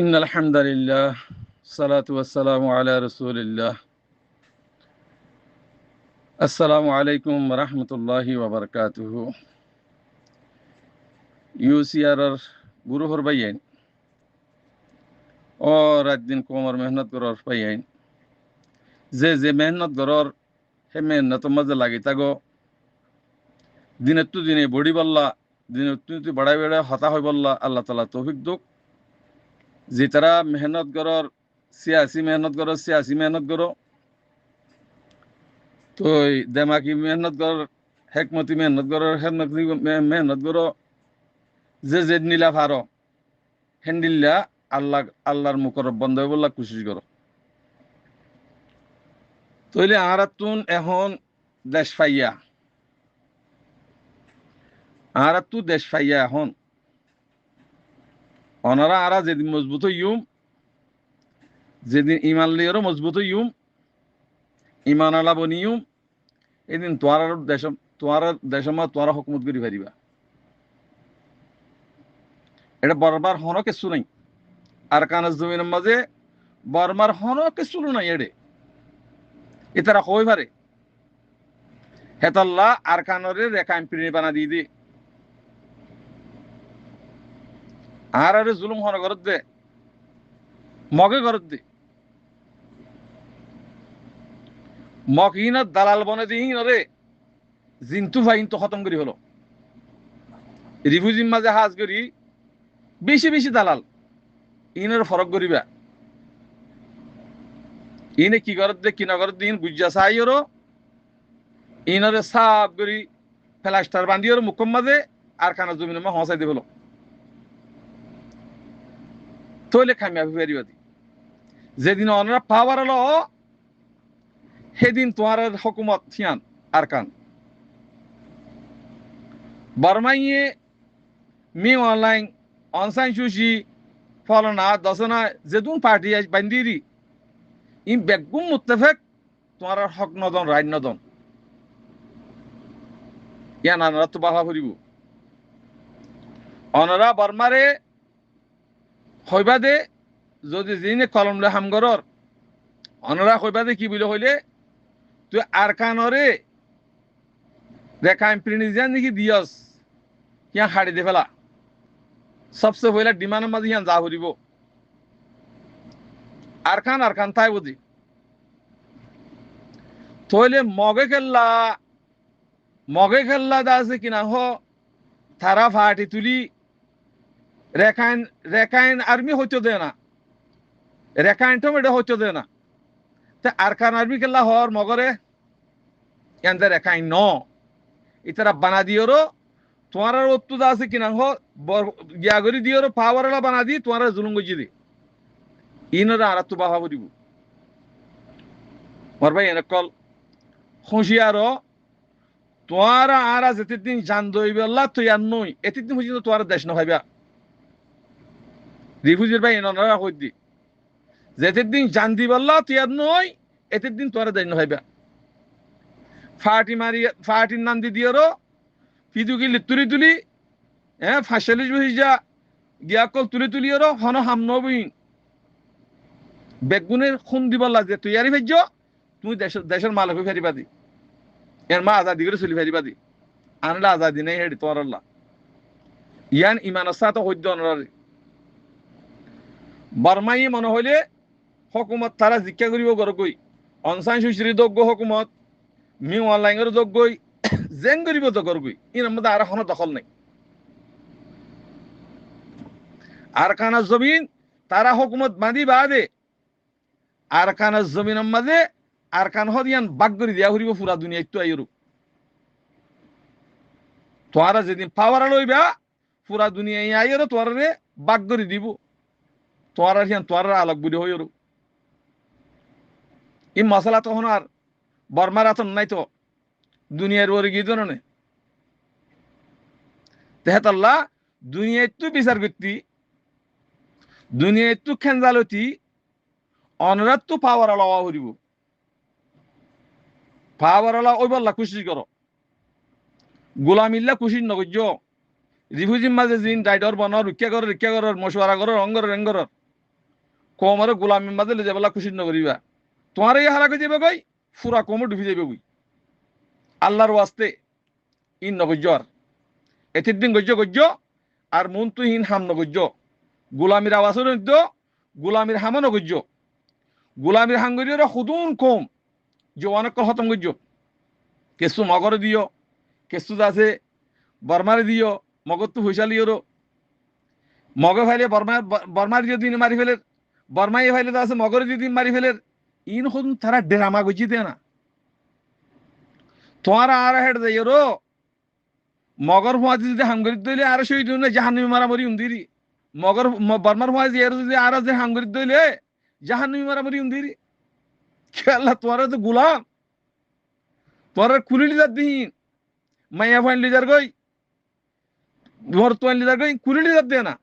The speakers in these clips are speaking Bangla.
ইন্নাল হামদালিল্লাহ সালাতু ওয়াসসালামু আলা রাসূলিল্লাহ। আসসালামু আলাইকুম ওয়া রাহমাতুল্লাহি ওয়া বারাকাতুহু। ইউসিআর গুরুহর বাইয়াইন ও রাত দিন কোমর মেহনত করর পাইয়াইন যে মেহনত করর হে মেহনত মাঝে লাগি তাগো দিনে বড়ি বল্লা দিনে বাড়াই বেড়া হতা হই বল্লা আল্লাহ তাআলা তৌফিক দুক। যে তারা মেহনত করর সিয়াসি মেহনত করো তো দেমাকি মেহনত কর হেকমতি মেহনত করো হেকমতি মেহনত করো যে নীলা ফারো হেন্ডিল্লা আল্লাহর মুকরব বন্ধ বললা কোশিশ করো। তইলে আরাতুন এখন দেশ ফাইয়া এখন অনারা আরা যেদিন মজবুত হইম যেদিন ইমান লিয়েরও মজবুত হইম ইমান আলা বনিয়ম এদিন তোমার দেশমা তোমার হকুমত করি পারিবা। এটা বরবার হনো কিছু নাই আর কানাজ জমিনের মাঝে বর্মার হনো কিছু নাই এ তারা হই পারে হেতাল্লা আর কানরে রেখা এমপিনি বানা দিয়ে দি আর জুলুম হন করত দে মগে করত দে মকিনত দালাল বনে দিহীন রে জিন্তু ফাইন তো খতম করি হলো রিফুজির মাঝে হাজ করি বেশি দালাল ইনের ফরক করিবা ইনে কি করত দে কি নগর দিন বুঝা চাই ওর ইনরে সাফ করি প্লাস্টার বান্ধি ওর মুখম মাঝে আর কানা জমিনের মা হসাই দিয়ে হলো তৈলে খামিয়া ফেরিবা দি যেদিন অনরা পাওয়ার হলো সেদিন তোমার হকুমত থিয়ান আর কান বর্মাইয়ে me online অনসাইন sushi Falna দশনা যেদুন party বান্দিরি ই বেগুম মুত্তেফেক তোমার হক নদন রাইন নদন ইয়ান আনারা তো বাহা ফুরিব অনরা বর্মারে হইবা দে যদি যিনি কলমলে হামগরর অনরা হইবা দে কি বলে হইলে তুই আর কানরে রেখা এমপ্রিনিজিয়ান নাকি দিয়স ইয়া হাড়ি দে ফেলা সবসে পয়লা ডিমান্ডের মাঝে ইয়ান যা হরিব আর কান তাই বুঝি তইলে মগে খেললা দাসে কিনা হ তারা ফাটি তুলি রেখাইন আর্মি হইতে দে না রেখাইন তো এটা হইতে দে না তে আর কান আর্মি খেললা হর মগরে ইয়ান রেখাইন ন ইতারা বানা দিওরো তোমার অত্তু আছে কিনা হ গিয়াগরি দিওরো পাওয়ারলা বানা দি তোমার জুলুম গজি দি ইনরা আর তো বাহা বলিব মর ভাই এনেকল হুঁশিয়ারো তোমার আর যেতে দিন জান দইবে আল্লাহ তুই আর নই এতে দিন পর্যন্ত তোমার দেশ না ভাইবা রিফুজির ভাই এনারা কই দি যেতে দিন জান দিব আল্লাহ তুই আর নই এতে দিন তোমার দেশ না ভাইবা ফাটির নাম দি দিওরো ফিদুকি তুলি হ্যাঁ 45 বহিজা গিয়াকল তুলি ওরো হন হাম নবীন বেগুনের খুন দিবল্লা যে তুই আরি ভেজ্য তুমি দেশের মালিক হয়ে ফেরিবা দি এর মা আজাদি করে চলি ফেরিবা দি আনলা আজাদি নেই হেডি তোমার আল্লাহ ইয়ান ইমানের সাথে হইদ্য অনরারে বর্মাই মনে হইলে হকুমত তারা জিজ্ঞা করিব গরগই অনসাইন সুশ্রী দগ্য হকুমত মি অনলাইনের দগ্গই জেং করিব তো গরগই ইনার মধ্যে আর এখনো দখল নাই আর কানা জমিন তারা হকুমত বাঁধি বাদে আর কানা জমিনের মাঝে আর কান হদিয়ান বাগ করে দিয়া হরিব পুরা দুনিয়া একটু আইরু তোরা যেদিন পাওয়ার লইবা পুরা দুনিয়া আইরো তোরে বাগ করে দিব তোরা হিয়ান তোরা আলোক বুড়ি হইরু এই মশলা তখন আর বর্মার আতন নাই তো দুনিয়ার ওরে গিয়ে নে তেহাতাল্লাহ দুনিয়া একটু বিচার করতি দুনিয়া একটু খেঞ্জালতি অনরাত তো পাওয়ার লওয়া হরিব পাওয়ারলা ওই বললা কুশি করো গোলামিল্লা কুশি নগর্য রিফুজির মাঝে জিন রাইডর বনর রক্ষা করার মশওয়ারা করার অঙ্গর কমরে গোলামি মাঝে লে যাবলা খুশি নগরিবা তোমার এই হারা করে যাবে গই ফুরা কমর ডুবি যাবে গই আল্লাহর ওয়াস্তে ইন নগজ্জর এতির দিন গজ্জ গজ্জ আর মন তুহিন হাম নগজ্জ গোলামির আওয়াজও নজ্জ গোলামির হামও নগজ্জ গোলামির হাঙ্গরিয়র খুদুন কম জওয়ানক খতম গজ্জ কেসু মগর দিও কেসু আছে বর্মারে দিও মগর তো হুইসালিওরও মগে ফাইলে বর্মার যদি মারি ফেলে বর্মাই ফাইলে আছে মগর যদি মারি ফেলে ইন খুদুন তারা ড্রামা গজি দেয় না তোমার আর হেড যাইরো মগর ফুয়াজি যদি হাঙ্গরিত দইলে আর সেই জন্য জাহান্নামী মারামারি উন্দিরি মগর বর্মার ফুয়াজি এর যদি আর যে হাঙ্গরিত দইলে জাহান্নামী মারামারি উন্দিরি কে আল্লাহ তোমার তো গোলাম তোমার কুলিলি যার দিন মাইয়া ফাইন লিজার গই ঘর তোয়ান লিজার গই কুলিলি যার দেয় না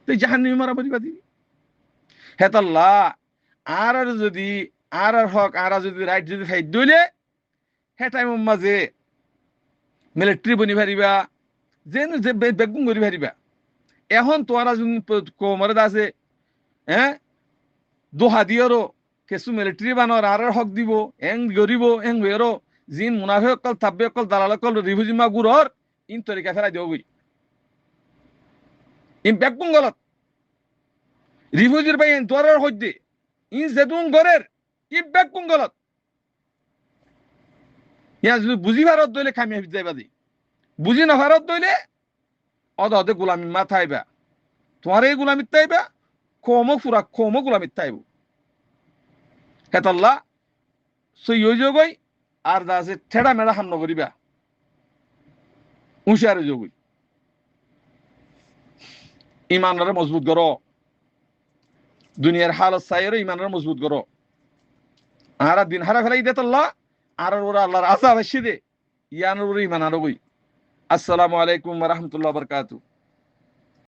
তুই জাহান্নামী মারামারি বাদি হেতাল্লাহ আর যদি আর হক আর যদি রাইট যদি ফাইট দইলে হে টাইম মাঝে মিলিটারি বনি পারিবা যেন যে বেগুন করি পারিবা এখন তোরা যদি কোমরে আছে হ্যাঁ দোহা দিয়রো কিছু মিলিটারি বানর আর হক দিব এং গরিব এং বেরো জিন মুনাফে অকল থাকবে অকল দালাল অকল রিফিউজিমা গুরর ইন তরিকা ফেলাই দেবই ইন বেগুন গলত রিফিউজির ভাই তোরার হইতে ইন যেদুন গরের ই বেগুন গলত ইয়া যদি বুঝি ভারত দইলে খামি হাফিজ যাইবা দি বুঝি না ভারত দইলে অদ অদে গোলামি মা থাইবা তোমার এই গোলামি তাইবা কম গোলামি তাইব হেতাল্লাহ সই যোগই আর দা আছে ঠেড়া মেড়া হামনা করিবা উঁশারে যোগই ইমানরে মজবুত করো দুনিয়ার হালত চাইরে ইমানরে মজবুত করো আর দিন হারা ফেলাই দেতাল্লাহ আর ওরা আল্লাহর আযাব আসি দে ইয়ানোর ইমান আর গই আসসালামু আলাইকুম ওয়া রাহমাতুল্লাহি ওয়া বারাকাতুহু